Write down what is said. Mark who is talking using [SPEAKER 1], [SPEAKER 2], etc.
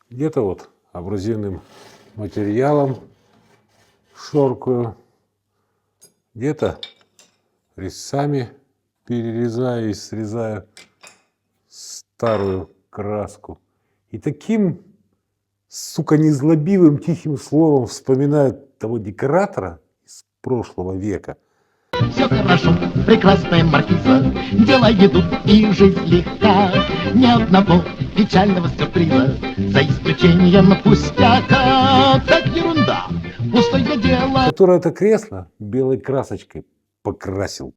[SPEAKER 1] Где-то вот абразивным материалом шоркаю, где-то резцами перерезаю и срезаю старую краску. И таким, сука, незлобивым тихим словом вспоминаю того декоратора из прошлого века.
[SPEAKER 2] Все хорошо, прекрасная маркиза, дела идут и жизнь легка. Ни одного печального сюрприза, за исключением пустяка. Так ерунда, пустое дело.
[SPEAKER 1] Которое это кресло белой красочкой покрасил.